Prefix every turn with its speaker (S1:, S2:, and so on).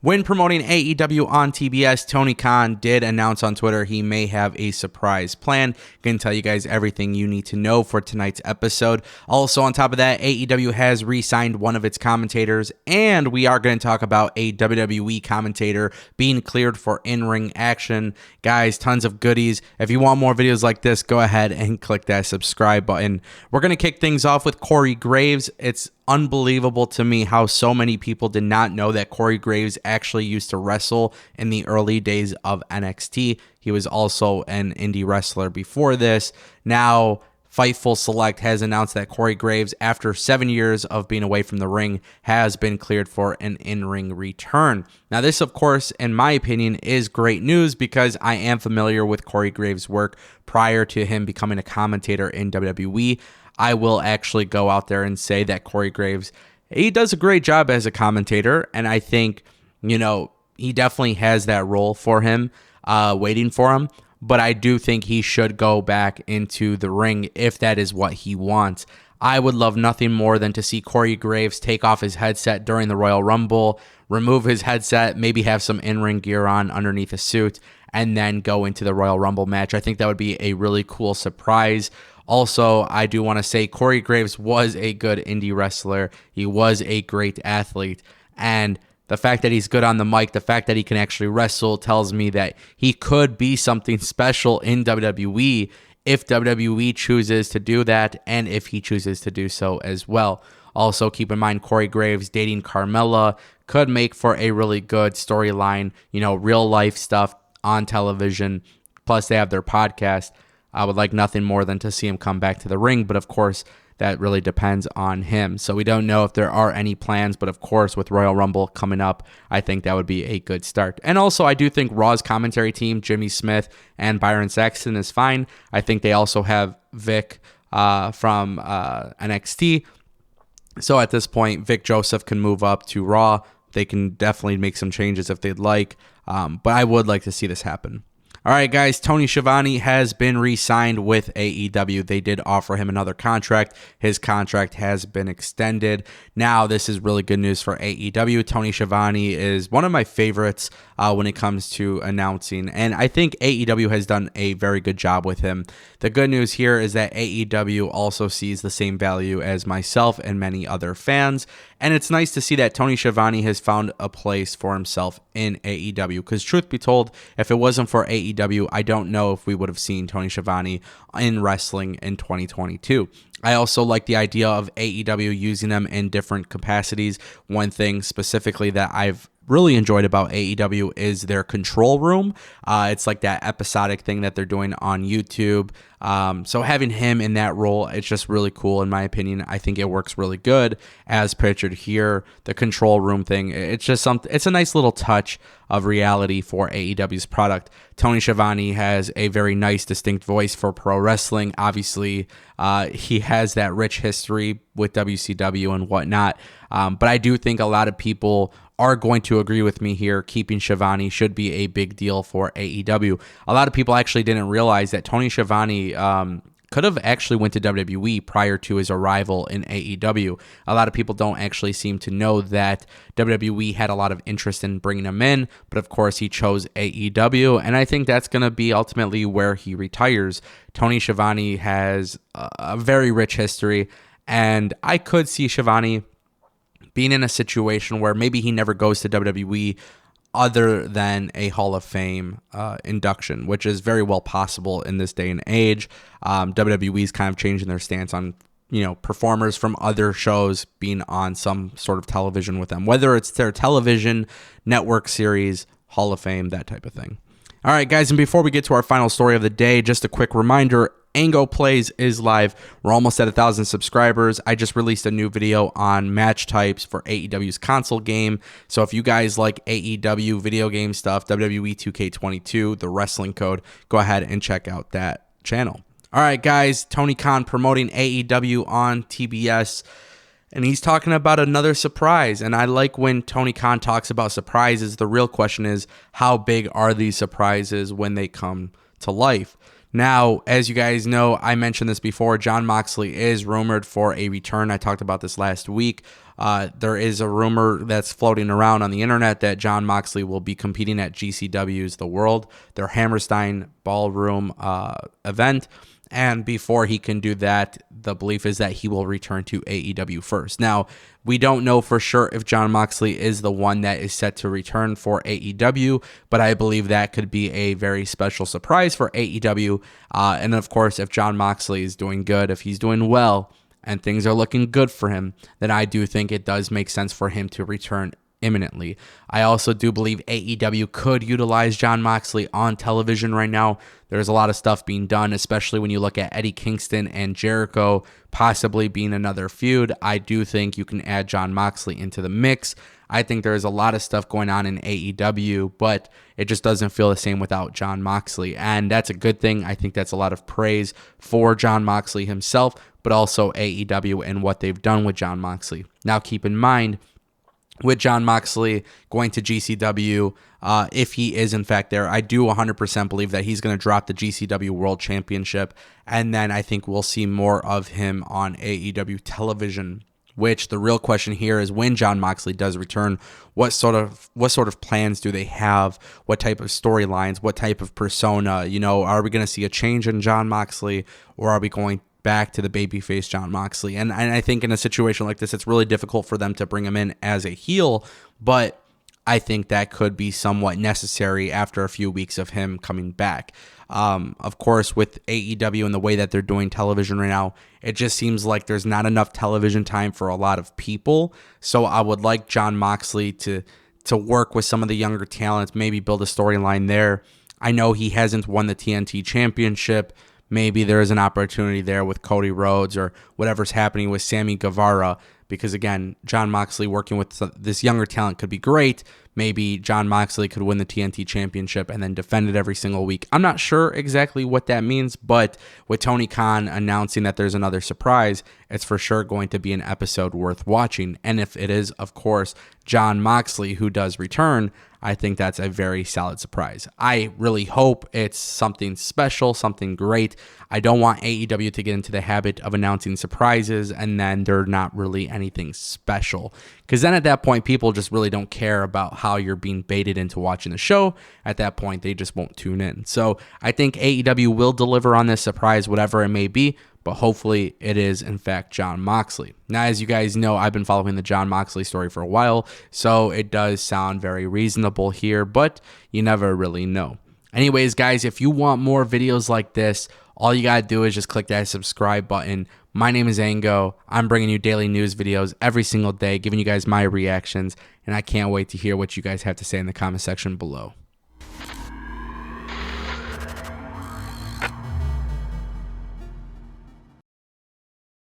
S1: When promoting AEW on TBS, Tony Khan did announce on Twitter he may have a surprise plan. Going to tell you guys everything you need to know for tonight's episode. Also, on top of that, AEW has re-signed one of its commentators, and we are going to talk about a WWE commentator being cleared for in-ring action. Guys, tons of goodies. If you want more videos like this, go ahead and click that subscribe button. We're going to kick things off with Corey Graves. It's unbelievable to me how so many people did not know that Corey Graves actually used to wrestle in the early days of NXT. He was also an indie wrestler before this. Now, Fightful Select has announced that Corey Graves, after 7 years of being away from the ring, has been cleared for an in-ring return. Now, this, of course, in my opinion, is great news because I am familiar with Corey Graves' work prior to him becoming a commentator in WWE. I will actually go out there and say that Corey Graves, he does a great job as a commentator, and I think, he definitely has that role for him, waiting for him, but I do think he should go back into the ring if that is what he wants. I would love nothing more than to see Corey Graves take off his headset during the Royal Rumble, remove his headset, maybe have some in-ring gear on underneath a suit, and then go into the Royal Rumble match. I think that would be a really cool surprise. Also, I do want to say Corey Graves was a good indie wrestler. He was a great athlete. And the fact that he's good on the mic, the fact that he can actually wrestle tells me that he could be something special in WWE if WWE chooses to do that and if he chooses to do so as well. Also, keep in mind Corey Graves dating Carmella could make for a really good storyline, real life stuff on television. Plus, they have their podcast. I would like nothing more than to see him come back to the ring, but of course, that really depends on him. So we don't know if there are any plans, but of course, with Royal Rumble coming up, I think that would be a good start. And also, I do think Raw's commentary team, Jimmy Smith and Byron Saxton, is fine. I think they also have Vic from NXT. So at this point, Vic Joseph can move up to Raw. They can definitely make some changes if they'd like, but I would like to see this happen. All right, guys, Tony Schiavone has been re-signed with AEW. They did offer him another contract. His contract has been extended. Now, this is really good news for AEW. Tony Schiavone is one of my favorites when it comes to announcing, and I think AEW has done a very good job with him. The good news here is that AEW also sees the same value as myself and many other fans, and it's nice to see that Tony Schiavone has found a place for himself in AEW, because truth be told, if it wasn't for AEW, I don't know if we would have seen Tony Schiavone in wrestling in 2022. I also like the idea of AEW using them in different capacities. One thing specifically that I've really enjoyed about AEW is their control room. It's like that episodic thing that they're doing on YouTube. So having him in that role, it's just really cool in my opinion. I think it works really good as pictured here. The control room thing, it's just something. It's a nice little touch of reality for AEW's product. Tony Schiavone has a very nice, distinct voice for pro wrestling. Obviously, he has that rich history with WCW and whatnot. But I do think a lot of people are going to agree with me here. Keeping Schiavone should be a big deal for AEW. A lot of people actually didn't realize that Tony Schiavone could have actually went to WWE prior to his arrival in AEW. A lot of people don't actually seem to know that WWE had a lot of interest in bringing him in, but of course he chose AEW, and I think that's going to be ultimately where he retires. Tony Schiavone has a very rich history, and I could see Schiavone being in a situation where maybe he never goes to WWE other than a Hall of Fame induction, which is very well possible in this day and age. WWE's kind of changing their stance on, performers from other shows being on some sort of television with them, whether it's their television, network series, Hall of Fame, that type of thing. All right, guys, and before we get to our final story of the day, just a quick reminder, Ango Plays is live. We're almost at 1,000 subscribers. I just released a new video on match types for AEW's console game. So if you guys like AEW video game stuff, WWE 2K22, the wrestling code, go ahead and check out that channel. All right, guys, Tony Khan promoting AEW on TBS. And he's talking about another surprise. And I like when Tony Khan talks about surprises. The real question is, how big are these surprises when they come to life? Now, as you guys know, I mentioned this before, Jon Moxley is rumored for a return. I talked about this last week. There is a rumor that's floating around on the internet that Jon Moxley will be competing at GCW's The World, their Hammerstein Ballroom event. And before he can do that, the belief is that he will return to AEW first. Now, we don't know for sure if Jon Moxley is the one that is set to return for AEW, but I believe that could be a very special surprise for AEW. And of course, if Jon Moxley is doing good, if he's doing well, and things are looking good for him, then I do think it does make sense for him to return imminently. I also do believe AEW could utilize Jon Moxley on television right now. There's a lot of stuff being done, especially when you look at Eddie Kingston and Jericho possibly being another feud. I do think you can add Jon Moxley into the mix. I think there's a lot of stuff going on in AEW, but it just doesn't feel the same without Jon Moxley. And that's a good thing. I think that's a lot of praise for Jon Moxley himself, but also AEW and what they've done with Jon Moxley. Now, keep in mind, with Jon Moxley going to GCW, if he is in fact there, I do 100% believe that he's going to drop the GCW World Championship, and then I think we'll see more of him on AEW television. Which the real question here is, when Jon Moxley does return, what sort of plans do they have? What type of storylines? What type of persona? Are we going to see a change in Jon Moxley, or are we going back to the babyface Jon Moxley? And I think in a situation like this, it's really difficult for them to bring him in as a heel, but I think that could be somewhat necessary after a few weeks of him coming back. Of course, with AEW and the way that they're doing television right now, it just seems like there's not enough television time for a lot of people. So I would like Jon Moxley to work with some of the younger talents, maybe build a storyline there. I know he hasn't won the TNT Championship. Maybe there is an opportunity there with Cody Rhodes or whatever's happening with Sammy Guevara, because again, Jon Moxley working with this younger talent could be great. Maybe Jon Moxley could win the TNT Championship and then defend it every single week. I'm not sure exactly what that means, but with Tony Khan announcing that there's another surprise, it's for sure going to be an episode worth watching. And if it is, of course, Jon Moxley who does return, I think that's a very solid surprise. I really hope it's something special, something great. I don't want AEW to get into the habit of announcing surprises and then they're not really anything special. Because then at that point, people just really don't care about how you're being baited into watching the show. At that point, they just won't tune in. So I think AEW will deliver on this surprise, whatever it may be, but hopefully it is, in fact, Jon Moxley. Now, as you guys know, I've been following the Jon Moxley story for a while, so it does sound very reasonable here, but you never really know. Anyways, guys, if you want more videos like this, all you gotta do is just click that subscribe button. My name is Ango. I'm bringing you daily news videos every single day, giving you guys my reactions, and I can't wait to hear what you guys have to say in the comment section below.